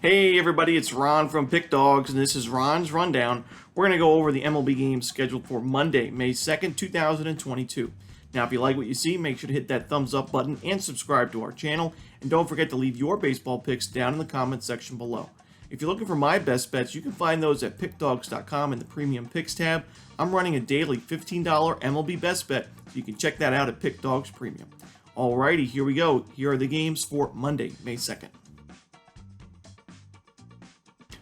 Hey everybody, it's Ron from Pick Dawgz, and this is Ron's Rundown. We're going to go over the MLB games scheduled for Monday, May 2nd, 2022. Now, if you like what you see, make sure to hit that thumbs up button and subscribe to our channel. And don't forget to leave your baseball picks down in the comments section below. If you're looking for my best bets, you can find those at pickdawgz.com in the Premium Picks tab. I'm running a daily $15 MLB best bet, so you can check that out at Pick Dawgz Premium. Alrighty, here we go. Here are the games for Monday, May 2nd.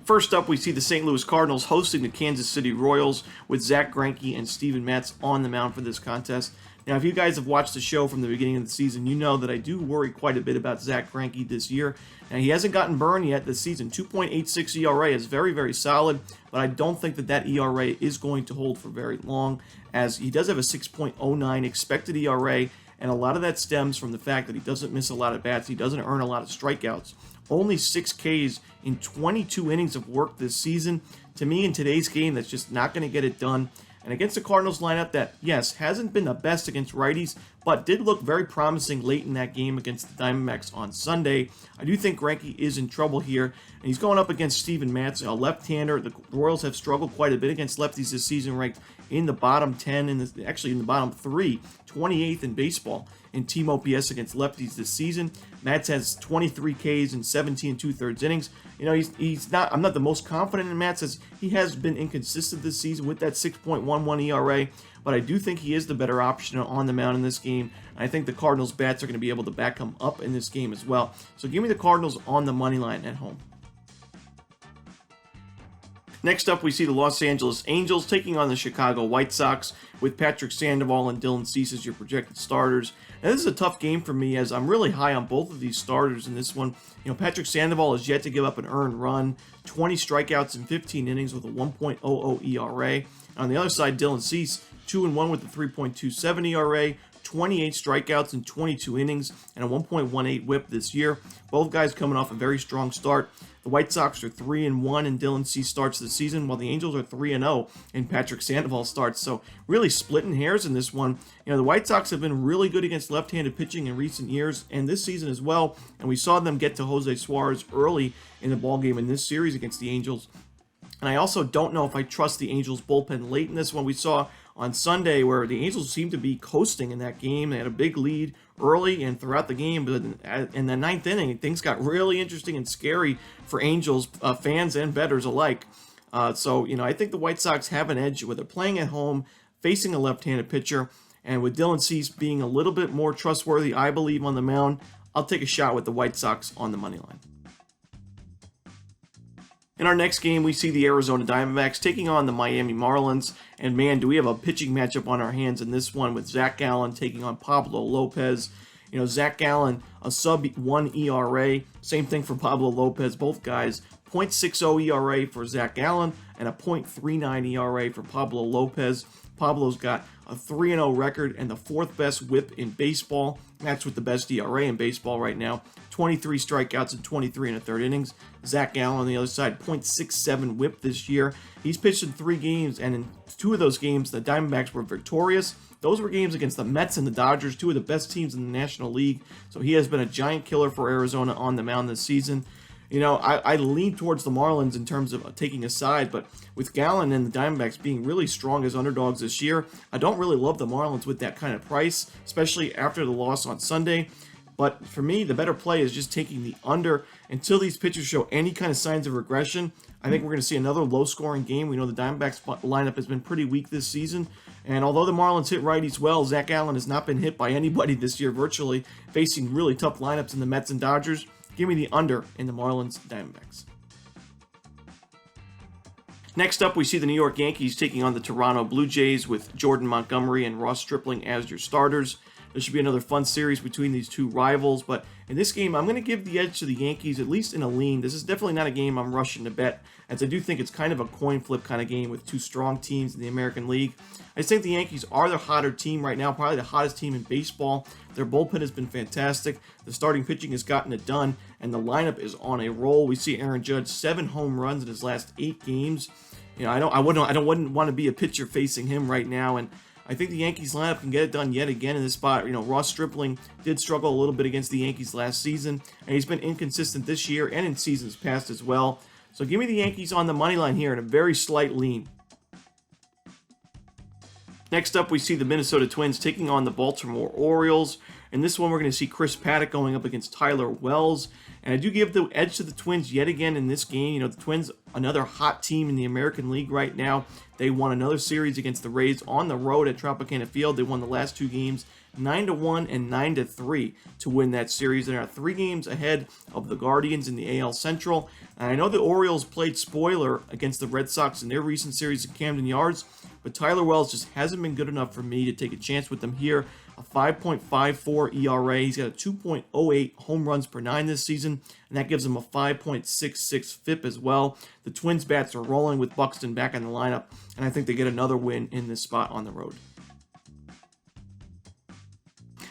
First up, we see the St. Louis Cardinals hosting the Kansas City Royals with Zack Greinke and Steven Matz on the mound for this contest. Now, if you guys have watched the show from the beginning of the season, you know that I do worry quite a bit about Zack Greinke this year. Now, he hasn't gotten burned yet this season. 2.86 ERA is very, very solid, but I don't think that ERA is going to hold for very long, as he does have a 6.09 expected ERA, and a lot of that stems from the fact that he doesn't miss a lot of bats. He doesn't earn a lot of strikeouts. Only 6 Ks in 22 innings of work this season. To me, in today's game, that's just not going to get it done. And against the Cardinals lineup that, yes, hasn't been the best against righties, but did look very promising late in that game against the Diamondbacks on Sunday, I do think Greinke is in trouble here. And he's going up against Steven Matz, a left-hander. The Royals have struggled quite a bit against lefties this season, ranked in the bottom 10, actually in the bottom 3, 28th in baseball in team OPS against lefties this season. Matz has 23 Ks in 17 2/3 innings. You know, I'm not the most confident in Matz, as he has been inconsistent this season with that 6.11 ERA, but I do think he is the better option on the mound in this game. I think the Cardinals bats are going to be able to back him up in this game as well. So give me the Cardinals on the money line at home. Next up, we see the Los Angeles Angels taking on the Chicago White Sox with Patrick Sandoval and Dylan Cease as your projected starters. Now, this is a tough game for me, as I'm really high on both of these starters in this one. You know, Patrick Sandoval has yet to give up an earned run, 20 strikeouts in 15 innings with a 1.00 ERA. On the other side, Dylan Cease, 2-1 with a 3.27 ERA, 28 strikeouts in 22 innings, and a 1.18 whip this year. Both guys coming off a very strong start. The White Sox are 3-1 in Dylan Cease starts the season, while the Angels are 3-0 in Patrick Sandoval starts. So really splitting hairs in this one. You know, the White Sox have been really good against left-handed pitching in recent years, and this season as well. And we saw them get to Jose Suarez early in the ballgame in this series against the Angels. And I also don't know if I trust the Angels bullpen late in this one. We saw on Sunday where the Angels seemed to be coasting in that game. They had a big lead early and throughout the game, but in the ninth inning, things got really interesting and scary for Angels fans and bettors alike. So, you know, I think the White Sox have an edge where they're playing at home, facing a left-handed pitcher, and with Dylan Cease being a little bit more trustworthy, I believe, on the mound, I'll take a shot with the White Sox on the money line. In our next game, we see the Arizona Diamondbacks taking on the Miami Marlins. And man, do we have a pitching matchup on our hands in this one, with Zach Gallen taking on Pablo Lopez. You know, Zach Gallen, a sub-1 ERA. Same thing for Pablo Lopez. Both guys, 0.60 ERA for Zach Gallen and a 0.39 ERA for Pablo Lopez. Pablo's got a 3-0 record and the 4th best whip in baseball. That's with the best ERA in baseball right now. 23 strikeouts in 23 1/3 innings. Zach Gallen on the other side, 0.67 whip this year. He's pitched in 3 games, and in 2 of those games, the Diamondbacks were victorious. Those were games against the Mets and the Dodgers, 2 of the best teams in the National League. So he has been a giant killer for Arizona on the mound this season. You know, I lean towards the Marlins in terms of taking a side, but with Gallen and the Diamondbacks being really strong as underdogs this year, I don't really love the Marlins with that kind of price, especially after the loss on Sunday. But for me, the better play is just taking the under. Until these pitchers show any kind of signs of regression, I think we're going to see another low-scoring game. We know the Diamondbacks lineup has been pretty weak this season. And although the Marlins hit righties well, Zach Gallen has not been hit by anybody this year virtually, facing really tough lineups in the Mets and Dodgers. Give me the under in the Marlins Diamondbacks. Next up, we see the New York Yankees taking on the Toronto Blue Jays with Jordan Montgomery and Ross Stripling as your starters. There should be another fun series between these two rivals, but in this game, I'm going to give the edge to the Yankees, at least in a lean. This is definitely not a game I'm rushing to bet, as I do think it's kind of a coin flip kind of game with 2 strong teams in the American League. I just think the Yankees are the hotter team right now, probably the hottest team in baseball. Their bullpen has been fantastic. The starting pitching has gotten it done, and the lineup is on a roll. We see Aaron Judge, 7 home runs in his last 8 games. You know, I wouldn't want to be a pitcher facing him right now, and I think the Yankees lineup can get it done yet again in this spot. Ross Stripling did struggle a little bit against the Yankees last season, and he's been inconsistent this year and in seasons past as well. So give me the Yankees on the money line here in a very slight lean. Next up, we see the Minnesota Twins taking on the Baltimore Orioles. In this one, we're going to see Chris Paddack going up against Tyler Wells. And I do give the edge to the Twins yet again in this game. The Twins, another hot team in the American League right now. They won another series against the Rays on the road at Tropicana Field. They won the last 2 games 9-1 and 9-3 to win that series. They are 3 games ahead of the Guardians in the AL Central. And I know the Orioles played spoiler against the Red Sox in their recent series at Camden Yards, but Tyler Wells just hasn't been good enough for me to take a chance with them here. A 5.54 ERA. He's got a 2.08 home runs per 9 this season, and that gives him a 5.66 FIP as well. The Twins bats are rolling with Buxton back in the lineup, and I think they get another win in this spot on the road.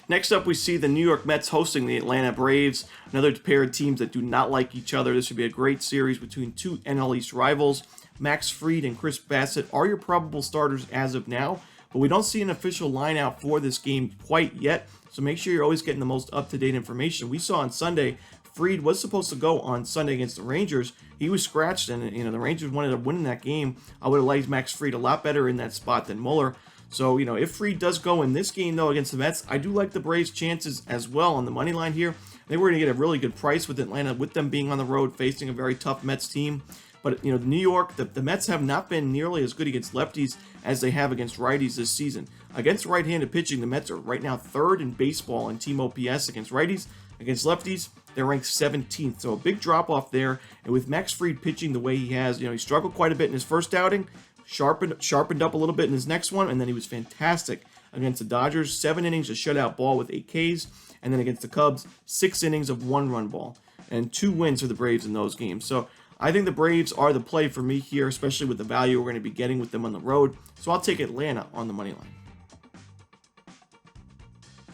Next up, we see the New York Mets hosting the Atlanta Braves, another pair of teams that do not like each other. This would be a great series between 2 NL East rivals. Max Fried and Chris Bassett are your probable starters as of now, but we don't see an official line out for this game quite yet, so make sure you're always getting the most up-to-date information. We saw on Sunday, Fried was supposed to go on Sunday against the Rangers. He was scratched, and the Rangers wanted to win that game. I would have liked Max Fried a lot better in that spot than Muller. So, if Fried does go in this game, though, against the Mets, I do like the Braves' chances as well on the money line here. They were going to get a really good price with Atlanta, with them being on the road, facing a very tough Mets team. But, New York, the Mets have not been nearly as good against lefties as they have against righties this season. Against right-handed pitching, the Mets are right now 3rd in baseball in team OPS against righties. Against lefties, they're ranked 17th. So a big drop-off there. And with Max Fried pitching the way he has, he struggled quite a bit in his first outing, sharpened up a little bit in his next one, and then he was fantastic against the Dodgers. 7 innings of shutout ball with 8 Ks. And then against the Cubs, 6 innings of 1-run ball. And 2 wins for the Braves in those games. So I think the Braves are the play for me here, especially with the value we're going to be getting with them on the road. So I'll take Atlanta on the money line.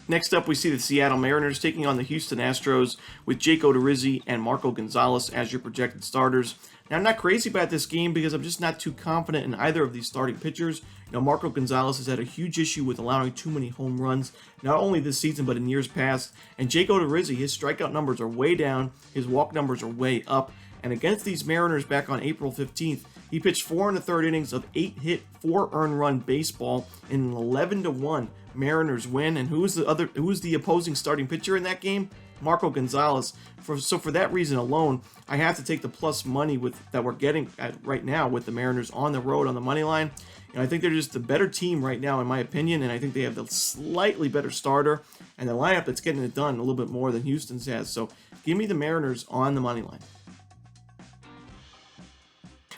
Next up, we see the Seattle Mariners taking on the Houston Astros with Jake Odorizzi and Marco Gonzalez as your projected starters. Now, I'm not crazy about this game because I'm just not too confident in either of these starting pitchers. Marco Gonzalez has had a huge issue with allowing too many home runs, not only this season but in years past. And Jake Odorizzi, his strikeout numbers are way down, his walk numbers are way up. And against these Mariners back on April 15th, he pitched 4 1/3 innings of 8-hit, 4 earned run baseball in an 11-1 Mariners win. And who was the opposing starting pitcher in that game? Marco Gonzalez. So for that reason alone, I have to take the plus money that we're getting right now with the Mariners on the road on the money line. I think they're just the better team right now, in my opinion, and I think they have the slightly better starter and the lineup that's getting it done a little bit more than Houston's has. So give me the Mariners on the money line.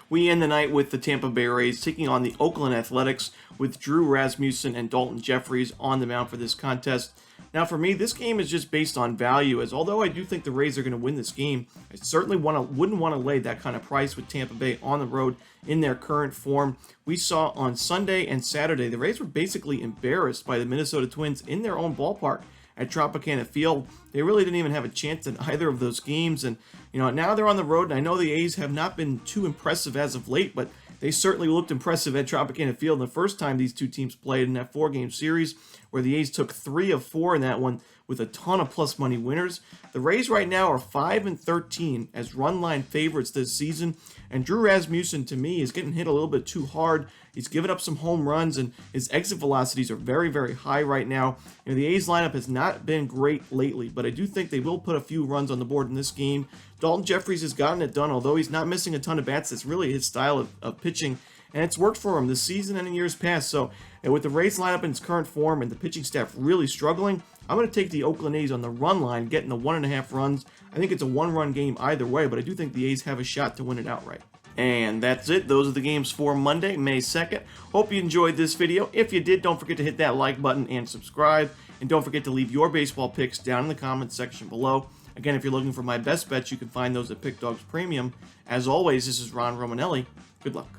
We end the night with the Tampa Bay Rays taking on the Oakland Athletics with Drew Rasmussen and Dalton Jeffries on the mound for this contest. Now, for me, this game is just based on value, as although I do think the Rays are going to win this game, I certainly wouldn't want to lay that kind of price with Tampa Bay on the road in their current form. We saw on Sunday and Saturday, the Rays were basically embarrassed by the Minnesota Twins in their own ballpark at Tropicana Field. They really didn't even have a chance in either of those games, and now they're on the road, and I know the A's have not been too impressive as of late, but they certainly looked impressive at Tropicana Field the first time these two teams played in that 4-game series, where the A's took 3 of 4 in that one with a ton of plus money winners. The Rays right now are 5-13 as run line favorites this season, and Drew Rasmussen, to me, is getting hit a little bit too hard. He's given up some home runs, and his exit velocities are very, very high right now. The A's lineup has not been great lately, but I do think they will put a few runs on the board in this game. Dalton Jeffries has gotten it done, although he's not missing a ton of bats. That's really his style of pitching, and it's worked for him this season and in years past. So, with the Rays lineup in its current form and the pitching staff really struggling, I'm going to take the Oakland A's on the run line, getting the 1.5 runs. I think it's a 1-run game either way, but I do think the A's have a shot to win it outright. And that's it. Those are the games for Monday, May 2nd. Hope you enjoyed this video. If you did, don't forget to hit that like button and subscribe. And don't forget to leave your baseball picks down in the comments section below. Again, if you're looking for my best bets, you can find those at Pickdawgz Premium. As always, this is Ron Romanelli. Good luck.